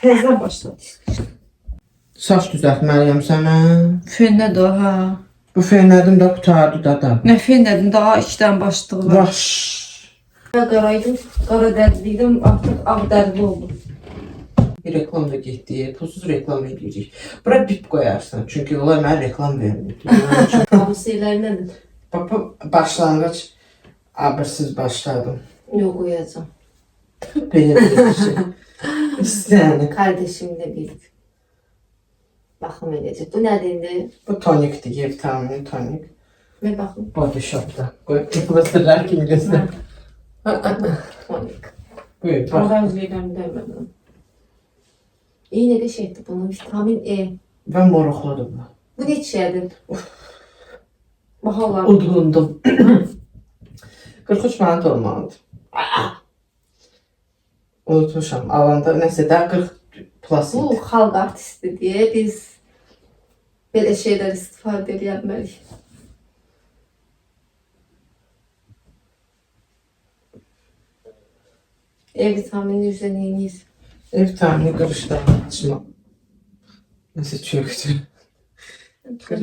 Tezden başladı. Saç düzəltməliyəm sənə. Fenlə də ha. Bu fenlədim də qutardı da. Nə fenlədim daha 2-dən başlığı var. Vaş. Ben qaraydım, qara dərdliydim, artıq ağ dərdli oldum. Bir reklam da getdi. Pulsuz reklam edirik. Bura bip qoyarsan. Çünki onlar mənə reklam vermir. Tavsiyelər nədir? Baba başlanğıc abırsız başladım. Yox qoyacağım. Belə bir şey. İstəyəni. Kardeşimle bir baxım edəcək. Bu nədir? Bu tonikdir, Y vitamini tonik. Nə baxım? Body Shop'da. Qoy influencerlar kimi göstər. Tonik. Buyur, bax. Oradan üzrəyəm demədim. İyi də şeydir bunun vitamin E. Və moruqludur bu. Bu neçədir? Bahalar. Udğundum. 43 manat olmalıdır. Unutmuşam. Alanda nəsə də 40 plus Bu idi. xalq artisti deyə biz belə şeylər istifadə edə bilmərik. E vitamini üzrə neyiniz? E vitamini qırışdan açma. Nəsə çöktü.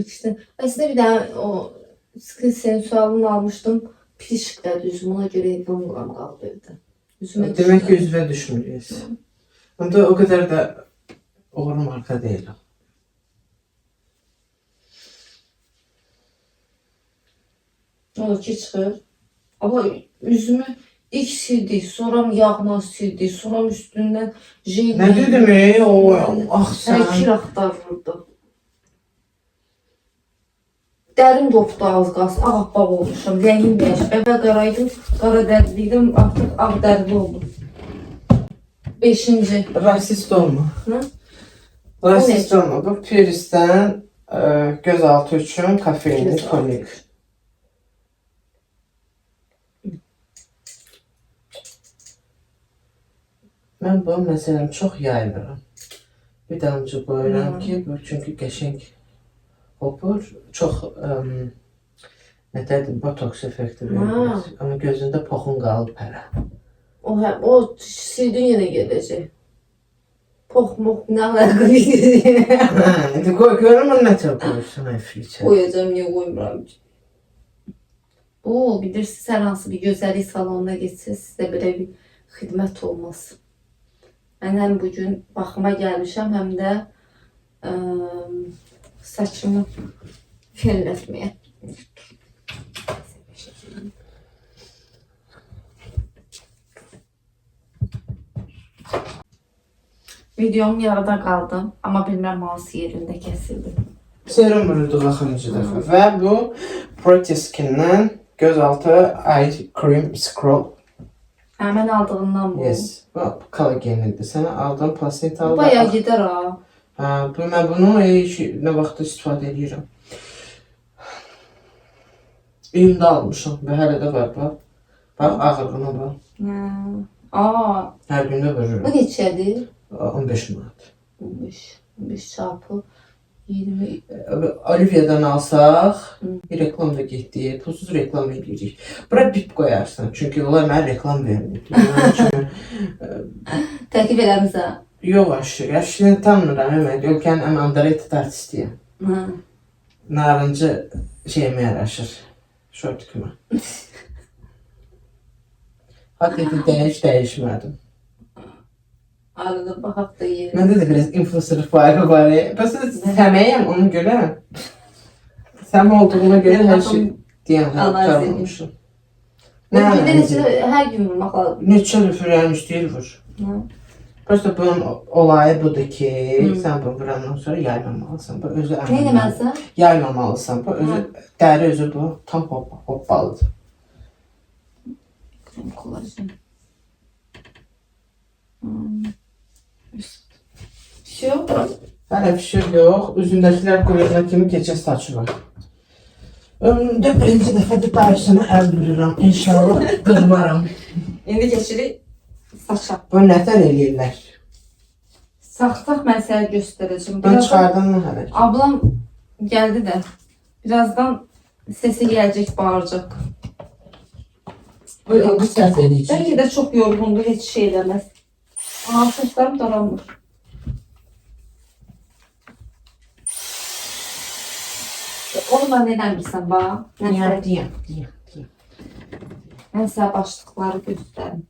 İşte aslında bir daha o skin sensualını almıştım. Pişikler üzüm ona göre 10 gram kaldı evde. Üzüme Demək ki, üzvə düşmürüz. Onda o qədər də uğur marka deyil o. o ki çıxır. Ama üzümü ilk sildik, sonra yağla sildik, sonra üstünden jel. Nə dedim o ah Sen sən. kir aktarırdı. Dərim dopdu az qalsın, ağappaq olmuşam, rəngim dəyişib. Əvvəl qaraydım, qara dərdliydim, artıq ağ dərdli oldum. 5-ci. Rasist olma. Hı? Rasist olma. Bu Piris'ten gözaltı üçün kafeinli Gözaltı. tonik. Mən bu məsələm çox yayılıram. Bir damcı qoyuram ki, bu çünki qəşəng hopur. Çox nə dedim, botoks effekti verir. Amma gözündə poxun qalıb hələ. O sildin yenə gələcək. Pox, mox, nə əlaqə edir? İndi qoy görüm nə tər qoyursun əfriçə. Qoyacağım, niyə qoymuram ki? Bilirsiniz, hər hansı bir gözəllik salonuna getsiniz, sizə belə bir xidmət olmaz. Mən həm bugün baxıma gəlmişəm, həm də saçımı fenlətməyə. Videom yarıda qaldı, amma bilməm hansı yerində kəsildi. Serum vururduq axırıncı dəfə və bu Protiskin'dən gözaltı eye cream scrub. Mən aldığımdan bu. Yes. Bu kollagenlidir. Sənə aldığım plasenta Bu bayağı gedər ha. Mən bunu nə vaxt istifadə edirəm. İyunda almışam və hələ də var bax. Bax ağırlığına bax. Hər gündə Bu vururum. neçədir? 15 manat. 15 çarpı 20. Olivia'dan alsaq, bir reklam da getdi. Pulsuz reklam edirik. Bura bip qoyarsan. Çünki onlar mənə reklam vermir. Təklif eləmirsən. Yox aşırı. Aşırı tanımıram. Mən ölkənin ən underrated artistiyəm. Narıncı şeyimə yaraşır. Şortikimə. Hakikaten dəyişmədim. Arada baxaq da yerim. Məndə də biraz influencerlıq var. Bəs səməyəm ona görə. Səm olduğuna görə hər şey deyən qurtarmamışım. Bir də neçə hər gün vurmaq lazım. Neçə lüfürlərin istəyir vur. Prosta bunun olayı budur ki, sən bunu vurandan sonra yaymamalısan. Bu özü Nə eləməlisən? Yaymamalısan. Bu özü dəri özü bu tam hoppalıdır. Krem kolajen. Şu. Hələ bir şey yox. Üzündəkilər quruyana kimi keçə saçı var. Ömrümdə birinci dəfədir dayısına əl vururam. İnşallah qırmaram. İndi keçirik saça. Bu nətər eləyirlər? Saxsaq mən sənə göstərəcəm. Ben çıxardan nə hələ? Ablam geldi de birazdan sesi gelecek, bağıracak. Bu səs eləyəcək. Belki de çok yorgundu, hiç şey demez. Saçlarım daranmır. Onu da neden bilsem bak. Diyem. Ben size başlıkları göstereyim.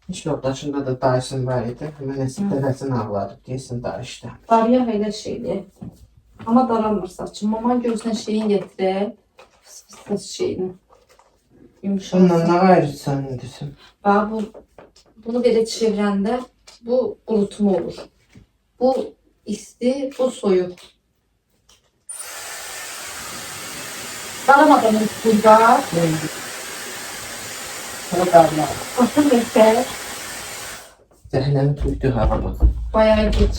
İş yoldaşında da dayısın var idi. Mənəsə dəvəsini ağladı deyəsən dayışda. Darıya elə şeydi. Ama daranmır saçım. Maman gözüne şeyin getirir. Fıs fıs fıs şeyini. Yumuşak. Ondan nə ayırırsan indisin? Bak bunu belə çevirəndə bu qurutma olur. Bu isti, bu soyuq. Daramadan burada. Sana darlar. Atın göster. Zəhnəmi tüydü havama. Bayağı geç.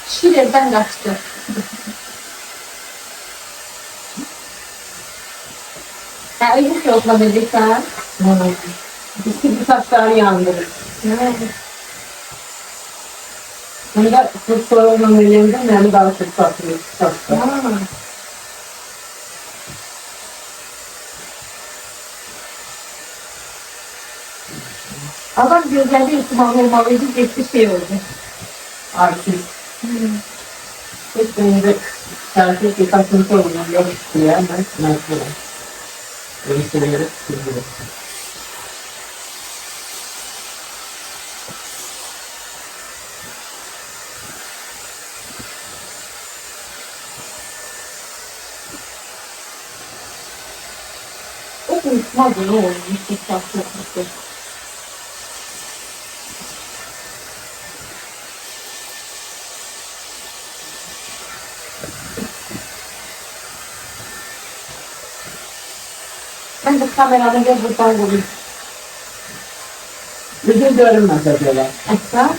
Şiirden kaçtı. Ya öyle yokla birlikte. Bisküvi saçları yandırır. Bunda çok sorunla elinde beni daha çok satıyor. Adam gözlerinde ihtimal olmalıydı. Geçti şey oldu. Artist. Hiç benim de şarkı bir takıntı olmam yok diye ben mecburum. Öyle severek tutuyorum. O unutmaz ne olmuş. Hiç yapmamıştı. Ben de kameranın bir buradan bulayım. Bizim görünmez diyorlar. Hatta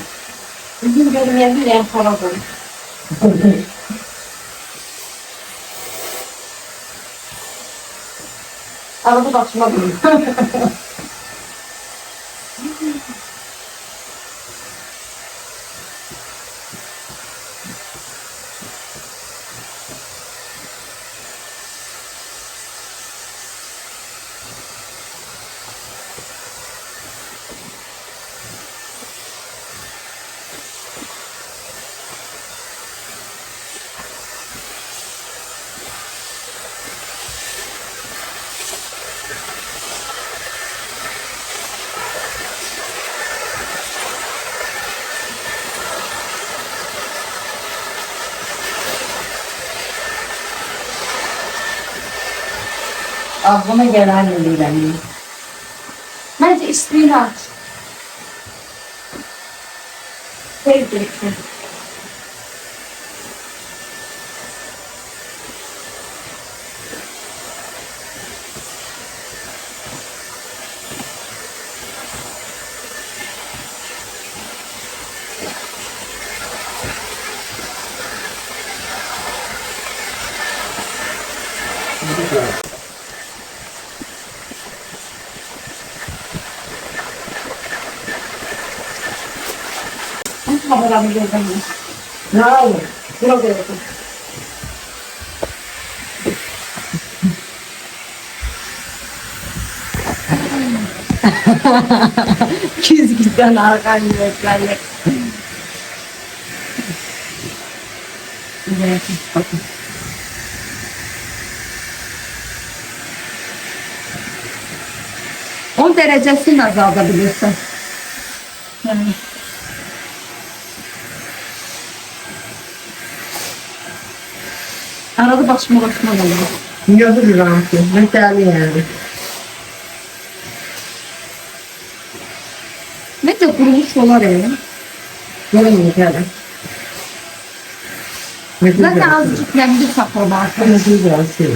bizim görünmeyen bir yer para bulayım. Arada başıma bulayım. Aklıma gelen eliyle. Bence içtiğini aç. Sevdirirsin. Kameramı gördüm. Ne olur? Buna koydum. Çizgiden arkan yüreklerle. Bakın. 10 derecesini azaltabilirsin. Arada başıma oluyor. Yazı rahatsız. Mesela yani. Ne de kurumuş dolar evi. Görün yeterli. Zaten azıcık nemli saklama. Ne biraz şey.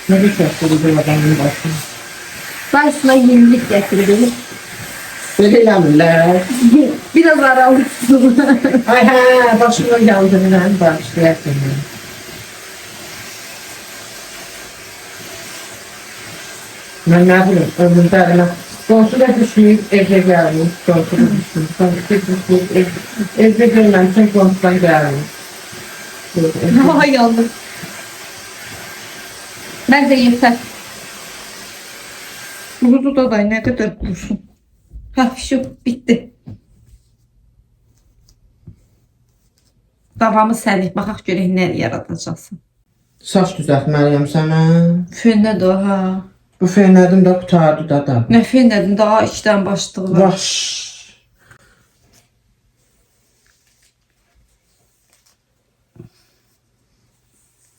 Ne bir şaşırıcı adamın başına. Ben şuna yenilik getirdim. Söyleyemirler. Biraz aralıksız. Ay ha, başıma geldi ben başlayasın. Ben ne bileyim, ömrümde sonsuza düşmeyip evde gelmiş, sonsuza düşmeyip, sonsuza düşmeyip evde gelmem, sen sonsuza gelmiş. Ay yandım. Ben de yeter. Kurudu da ne kadar kurusun. Hah şu bitti. Davamı sərlik, baxaq görək nə yaradacaqsın. Saç düzəltməliyəm sənə. Fönlədir o, ha. Bu fenlədim də qutardı da. Nə fönlədin, daha 2-dən başlığı var. Vaş.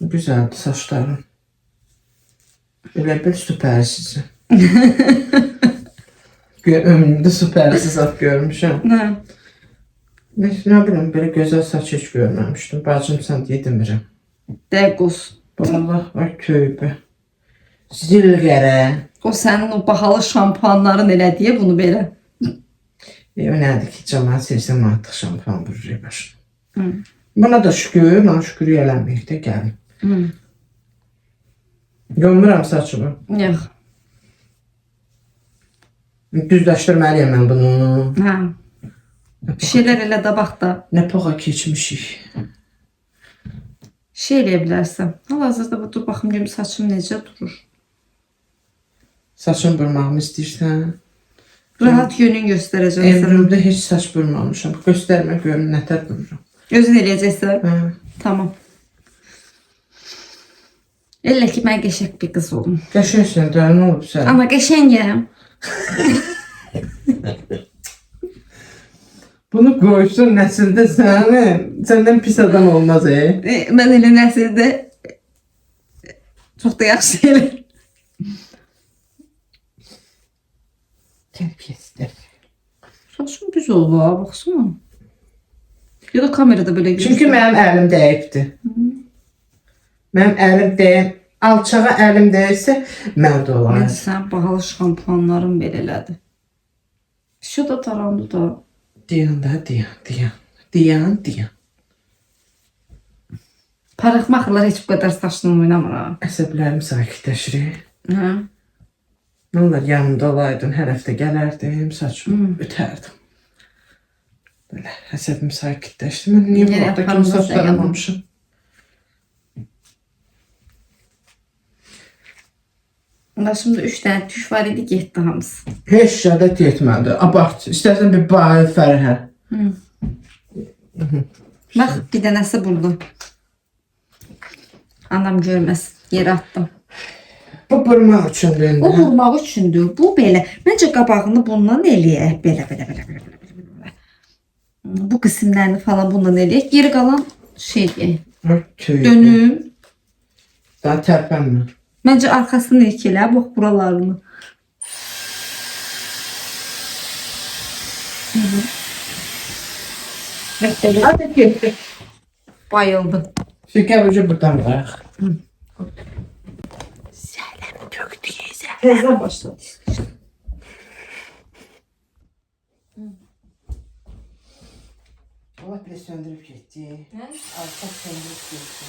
Güzeldi saçlarım. Belə bir süpərsiz. Ömrümdə süpərsiz saç görmüşəm. Hə. Ne bileyim, belə gözəl saç heç görməmişdim. Bacım sən deyə demirəm. Dəqus. Allah, ay tövbə. Zilgərə. O sənin o bahalı şampuanların elədiyi bunu belə. O nədir ki, cəmaat sevsən artıq şampuan vurur başına. Buna da şükür, mən şükür eləməyik də gəlim. Gömürəm saçımı. Yox. Düzləşdirməliyəm mən bunu. Hə. Bir şeylər elə də bax da. Nə pağa keçmişik. Şey eləyə bilərsən. Hal-hazırda bu dur baxım görüm saçım necə durur. Saçımı burmağımı istəyirsən? Rahat yönün göstərəcəm sənə. Ömrümdə heç saç burmamışam. Göstərmə görüm nətər bururum. Özün eləyəcəksən. Hə. Tamam. Elə ki mən qəşəng bir qız olum. Qəşəngsən də, nə olub sən? Amma qəşəngəm. Bunu qoysun nəsildə səndən pis adam olmaz. Mən elə nəsildə çox da yaxşı elə. Tərbiyəsizdir. Saçım güzel oldu ha, baksana. Ya da kamerada böyle gözüküyor. Çünki mənim əlim dəyibdir. Mənim əlim dəyən, alçağa əlim dəysə mərd olar. Mən sən bahalı şampuanların belə elədi. Şu da tarandı da. Diyan da, diyan. Parıqmaqlar heç bu qədər saçla oynamır ha. Əsəblərim sakitləşir. Hə. Nə olar, yanımda olaydın, hər həftə gələrdim, saçımı ütərdim. Belə, əsəbim sakitləşdi. Mən niyə bu Yenə arada yaparım kimi saç da taramamışım? Onda şimdi 3 tane tüş var idi, getdi hamısı. Heç şədət yetmədi. Abart, istərsən bir bayı fərhə. Bax, bir dənəsi burada. Anam görməz, yerə atdım. Bu burmaq üçündür indi. O vurmaq üçündür. Bu belə. Məncə qabağını bundan eləyək. Belə. Bu qismlərini falan bundan eləyək. Geri qalan şey deyək. Dönüm. Daha tərpənmə. Məncə arxasını ilk elə. Bax buralarını. Hadi getdi. Bayıldı. Şeker ucu buradan bırak. Sələm tökdü yezə. Tezden başladı. Allah bile söndürüp gitti. Alçak söndürüp gitti.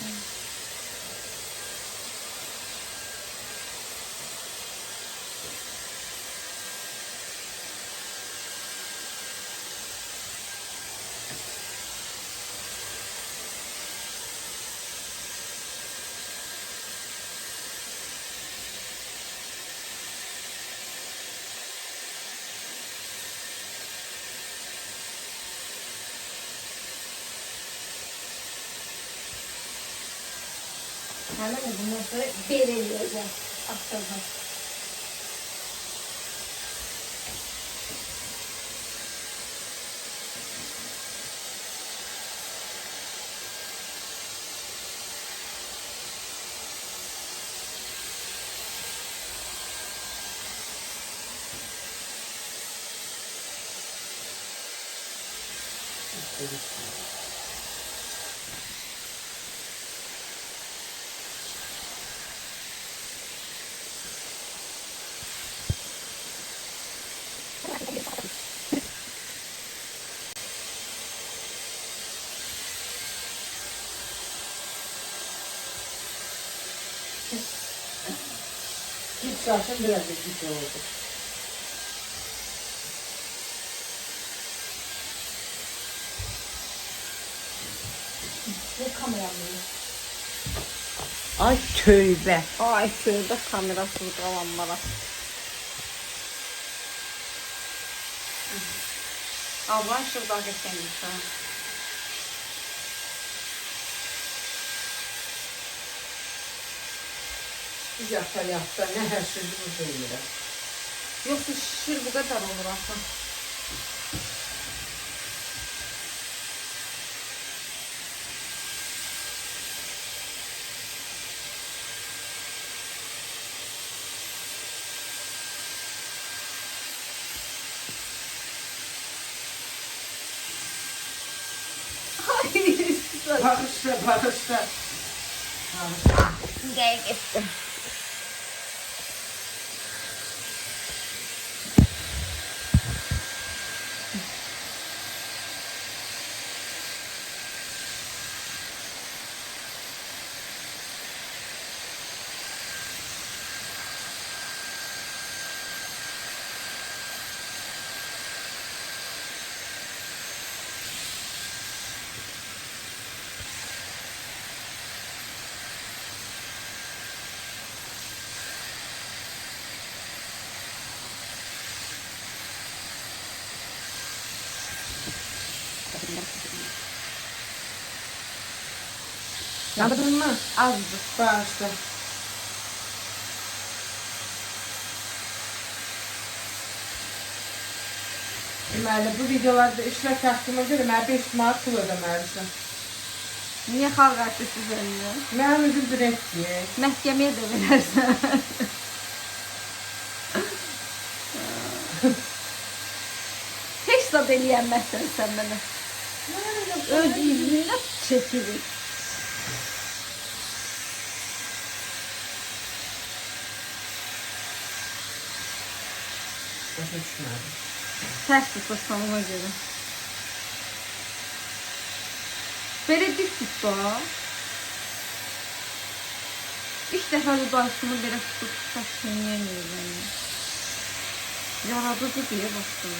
Hələ bundan sonra bir eləyəcəm. Axtardan. Git zaten biraz da git oldu. Bu kameramda Ay tövbe. Ay şurada kamerasız kalanlara. Allah şurada geçenmiş ha. Yata ne her şeyi bu böyle. Yoksa şişir bu kadar olur aslında. Barışta. Gel gitti. Yaptın mı? Azdır. Barışta. Deməli, bu videolarda işlək haqqıma görə mənə 5 manat pul ödəməlisən. Niye kavga ettiniz benimle? Mənim üzüm direkt Mahkemeye de verirsen. Hiç de deliyemezsin sen beni. Ödeyimliğine çekilir. Başa düşmədim. Ters tutursan ona göre. Böyle dik tut da. İlk defa dudağını böyle tutup saçını yemiyor beni. Yaradıcı diye bakıyor.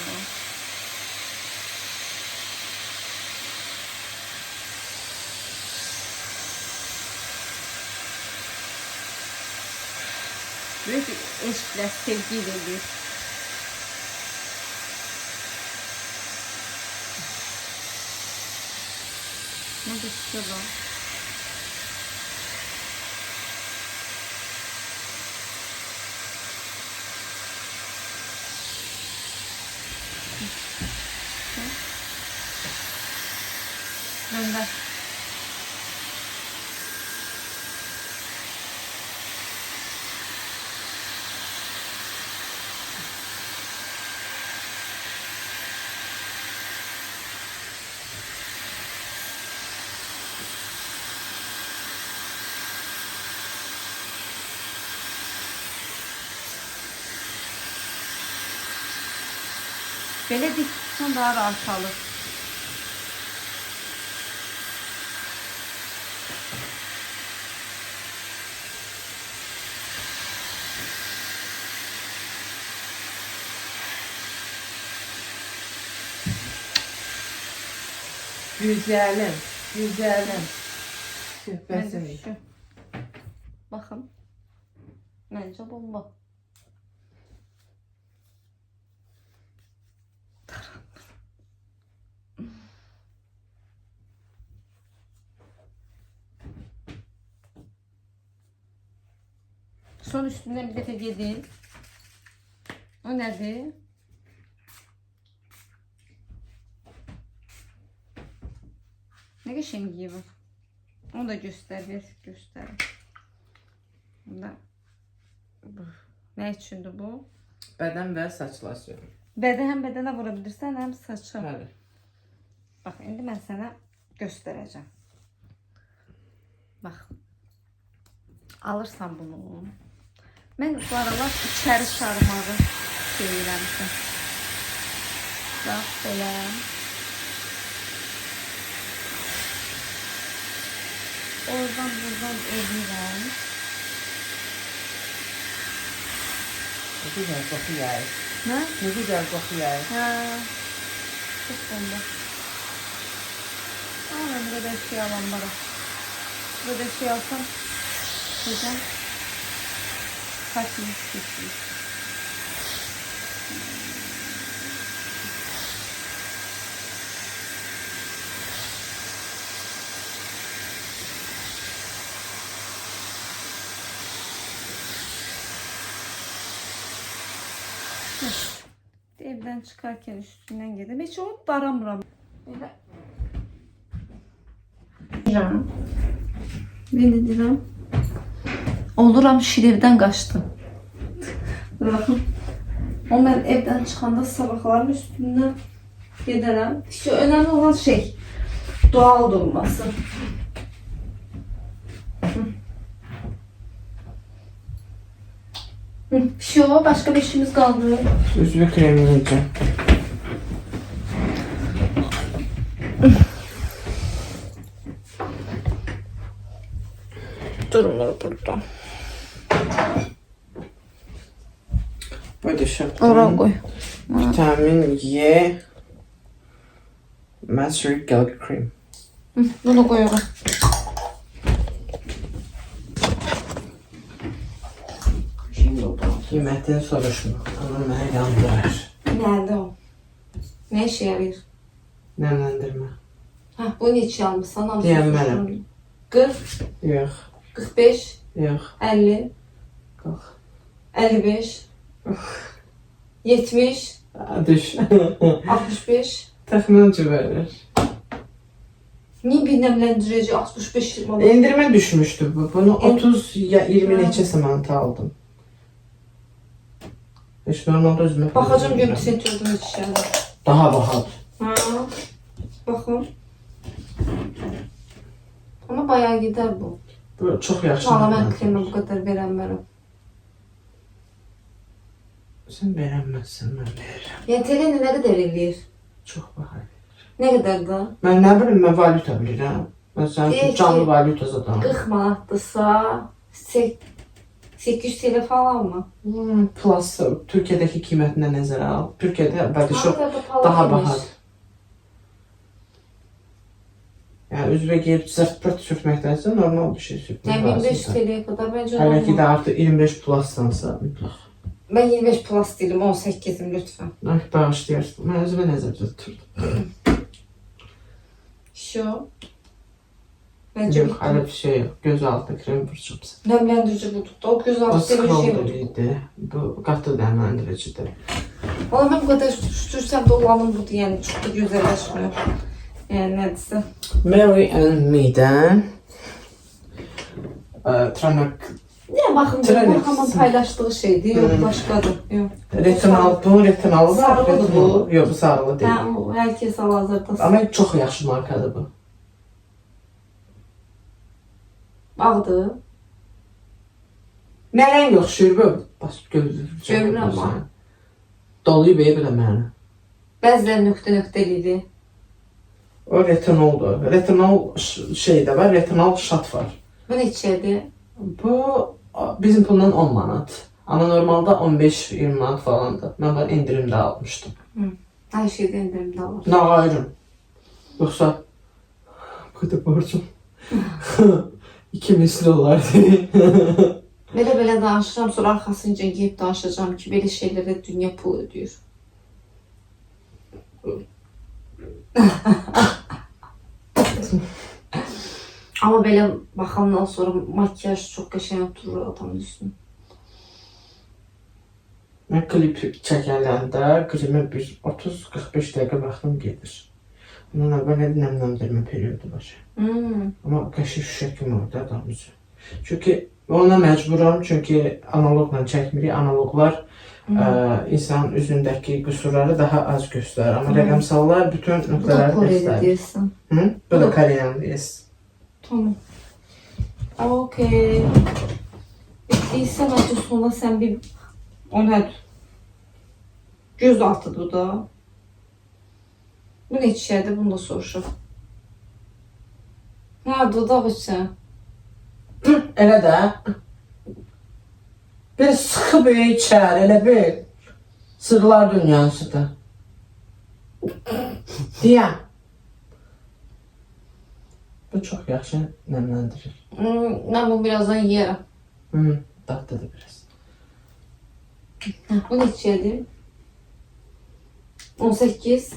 Böyle bir eşkle, sevgiyle bir. Ne düştü lan? Gönder. Böyle dik tutsan daha rahat alır. Güzelim. Güzelim. Ben Süpersin. de şu. Bakın. Bence bomba. Son üstünden bir defa yedin. O nedir? Ne geçen gibi. Onu da göster, göster. Bunda ne içindi bu? Bədən və saç losyonu. Hem bedene vurabilirsen hem saça. Bəli. Bak şimdi ben sana göstereceğim. Bak. Alırsan bunu. Ben bu aralar içeri sarmağı seviyorum. Bak böyle. Oradan buradan ediyorum. Ne güzel kokuyor. Ne? Ne güzel kokuyor. Ha. Çok bomba. Aa, ben de şey alan bana. Böyle şey alsam hocam saçımı keseyim. Evden çıkarken üstünden geldim. Hiç onu daramıram. Böyle. Diram. Beni diram. Oluram şirevden kaçtım. Bakın. O ben evden çıkanda sabahların üstünden giderim. İşte önemli olan şey doğal durması. Bir şey o. Başka bir işimiz kaldı. Üzvü kremleyeceğim. Durumlar burada. Body Shop'tan Oraya koy. vitamin Y Master Gel Cream. Bunu koyuyorum. Şimdi oldu. Kıymetini soruşma. Ama bana yandırar. Nerede o? Ne işe yarıyor? Nemlendirme. Hah, bunu hiç almışsan ama. Diyem benim. 40, Yok. 45, Yok. 50, Kalk. 55, 70, Düş. 65. Təxminən verir. Niye bir nemlendirici 65 lira? İndirme düşmüştü bu. Bunu 30 ya 20 neçə samantı aldım. Heç normalda özümə Bakacağım görüntü sentördüm içeride. daha bahadır. Ha, bakın. Ama bayağı gider bu. Bu çox yaxşı. Valla ben nemləndirir. kremi bu kadar veremem. Sən beğenmezsən, mən verirəm. YTL ne kadar eləyir? Çox baha. Ne kadar da? Mən nə bilim, mən valyuta bilirəm. Mən sənin Deyək üçün ki, canlı valyuta zaten. 40 manatdırsa 800 TL falan mı? Plus Türkiyədəki qiymətinə nəzərə al. Türkiyədə Body Shop Ankara'da pahalıymış. daha bahadır. Yani üzvə giyib zırt-pırt sürtməkdənsə normal bir şey sürtmək Yani 1500 lazımdır. TL'ye kadar bence Hələ ki də normal. artıq 25 plusdansa mütləq. Ben 25 plus değilim 18'im lütfen. Ay, bağışlayarsın. Mən özümə nəzərdə tuturdum. Şu. Bence Yox, hələ bir şey yox. Göz altı krem vuracaqsın. nemlendirici bulduk da o göz O altı bir şey scroll bulduk. idi. Bu qatı nəmləndiricidir. Valla ben bu kadar sürsem de olanım bu yani çok da güzelleşmiyor. Yani neredeyse. Mary and Me'dən tırnak Ne bakın Trenex. bu hemen paylaştığı şeydi. Yok başkadır. Yok. retinal, bunun retinalı var. Sarılı retinal- bu. Yox, bu sarılı deyil. Ha, o herkes hal-hazırda Amma çox yaxşı markadır bu. bağdı. Nə rəng oxşuyur bu? Bas gözü. Görürəm amma. Doluyub belə mənə. Bəziləri nöqtə-nöqtəliydi. O retinoldur. Retinol şey de var, retinol şat var. Bu neçədir? Bu bizim bundan 10 manat. Ama normalde 15-20 manat falandı. Ben bunu indirimde almıştım. Her şeydə indirimdə var. Ne ayrım? Yoksa bu da borcum. 2 misli olardı. Belə danışıram, sonra arxasınca geyib danışacağım ki, belə şeylərə dünya pul ödəyir. Ama belə baxandan sonra makyaj çox qəşəng oturur adamın üstünə. Ben klip çəkəndə klipə bir 30-45 dəqiqə vaxtım gedir. Bundan əvvəl nemləndirmə periodu var. Ama qəşəng şüşə kimi orada adam üzü. Çünkü ona mecburam çünkü analogla çəkmirik. Analoglar insanın üzündəki qüsurları daha az göstərir. Ama rəqəmsallar bütün Bu da nöqtələri Koreli göstərir. deyirsən. Hı? Bu da Koreyan deyirsən. Tamam. Okey. Bittiyse bence sonra sen bir ona göz altı dudağı. Bu ne içeride bunu da soruşum. Ha dudak için. Elə də. Bir sıxı bir içər, elə bir. Sırlar dünyasıdır. Deyəm. Bu çox yaxşı nəmləndirir. Ben bunu birazdan yerim. Dadlıdır biraz. Bu neçədir? 18.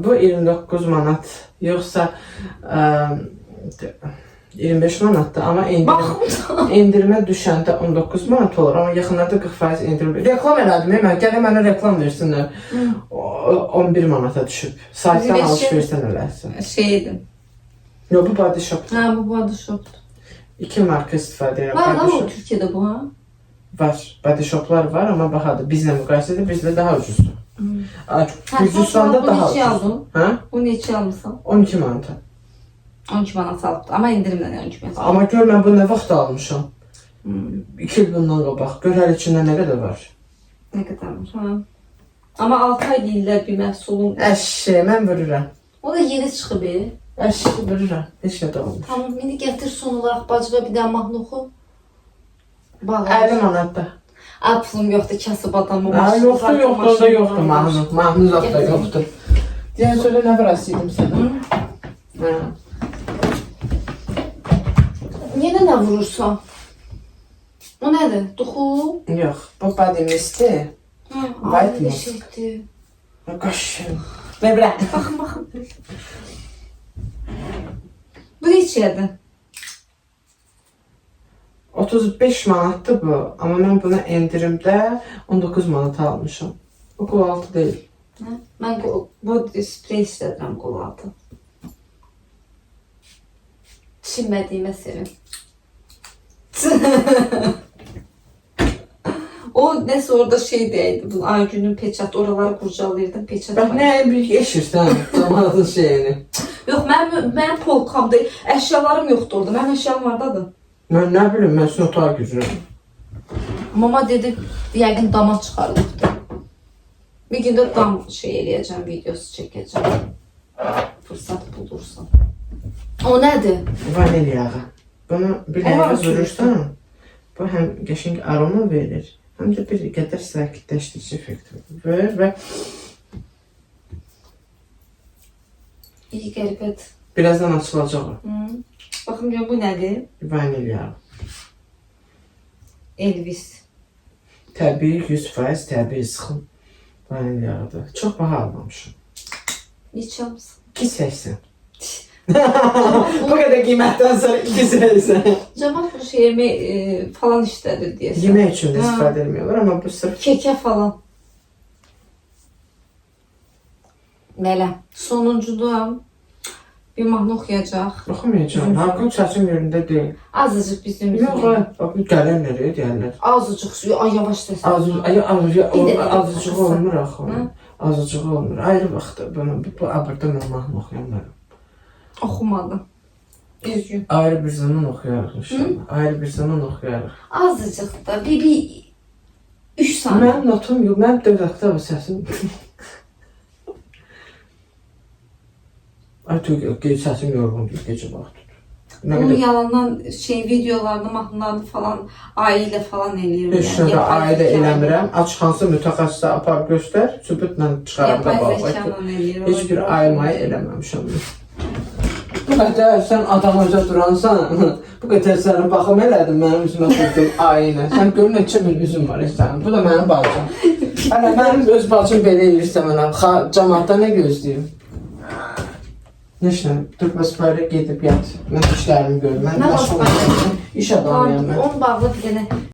Bu 29 manat. Yoxsa 25 manatdır. Amma endirmə düşəndə 19 manat olur. Amma yaxınlarda 40% endirim. Reklam elədim. Mən gələ mənə reklam versinlər. 11 manata düşüb. Saytdan alış-versən eləsin. Şeydir. Yox, bu Body Shop. Ha, bu Body Shop'dur. 2 marka istifadə edirəm. Var Body da Shop. o Türkiye'de bu ha? Var. Body Shop'lar var amma bahadır. Bizlə müqayisədə bizdə daha ucuzdur. Gürcüstanda daha ucuz. ucuz. Hə? Bu neçə almışsan? 12 manata. 12 manat alıbdı. Ama indirimden 12 manat. Amma gör mən bunu nə vaxt almışam. 2 il bundan qabaq. Gör hələ içində nə qədər var. Ne kadarmış ha? Ama 6 ay değiller bir məhsulun. Əşşi, mən vururam. O da yeni çıxıb. Əşşi, vururam. Heç nə də olmur. Tamam, indi gətir son olarak bacığa bir daha mahluku. 50 manatda. Ay, pulum yoxdur, kasıb adamım. Yoxdur, yoxdur, da yoxdur. Mahnı zat da yoxdur. Deyən söyle nə vrasıydım sənə? Yenə nə vurursan? O nədir? Duxu? Yox, bu body mist'i. White bir mist. şeydir. Qaşım. Ver bırak. Baxın. Bu neçədir? 35 manatdır bu. Amma mən buna endirimdə 19 manata almışam. Bu qol altı deyil. Mən bu sprey istədirəm qol altı. Çinmədiyimə sevin. O nəsə orada şey deyildi. Bu Aygün'ün peçat, oraları qurcalayırdım. Peçat Bax, nə bir eşirsən zamanın şeyini. Yox, mənim polkamda əşyalarım yoxdur orada. Mənim əşyam vardadır. Mən nə bilim, mən sizin otağa girirəm. Mama dedi, yəqin dama çıxarılıbdır. Bir gün də dam şey eləyəcəm, videosu çəkəcəm. Fırsat bulursan. O nədir? Vanilya yağı. Bunu bir dəqiqə vurursan, bu həm qəşəng aroma verir, həm də bir qədər sakitləşdirici effekt verir və İyi qəribədir. birazdan açılacaq o. Baxın gör, bu nədir? Vanilya yağı. Elvis. Təbii 100% təbii sıxım vanilya yağıdır. Çox baha almamışam. Neçə almışsın? 2.80. Bu qədər qiymətdən sonra 2.80. Cəmat bu şeyimi falan işlədir deyəsən. Yemək üçün də istifadə etmiyorlar amma bu sırf Kekə falan. Belə. Sonuncuda bir mahnı oxuyacaq. oxumayacağım. Hakkın saçım yerində deyil. Azıcık bizim Yox, bax, gələn nereye deyərlər. Azıcık. Ay yavaş desən. Azıcık olmur axı. Azıcık olmur. Ayrı vaxtda bunu bu abırda mən mahnı oxuyamıram. Oxumadım. Üzgün. Ayrı bir zaman oxuyarıq inşallah. Ayrı bir zaman oxuyarıq. Azıcık da bir 3 saniye. Mənim notum yox, mənim 4 oktav səsim. Artıq səsim yorğundur gecə vaxtı. Bunu yalandan şey videolarını, mahnılarını falan ailə falan eləyirəm. Heç nə də ailə eləmirəm. Aç hansı mütəxəssisə apar göstər, sübutla çıxarıb da Yapay bağlayıb. zekadan eləyirəm. Heç bir ayırmayı eləməmişəm. Bu qədər sən adam özə duransan, bu qədər sənə baxım elədim, mənim üzümə tutdun ayına. Sən gör neçə min üzüm var sənin. Bu da mənim bacım. Hələ mənim öz bacım belə eləyirsə mənə, cəmaatda nə gözləyim? Neşə, Türkməs böyle gedib yat. Mən işlərimi görüm. Mən Nə vaxt iş adamıyam mən. Onun bağlı bir dənə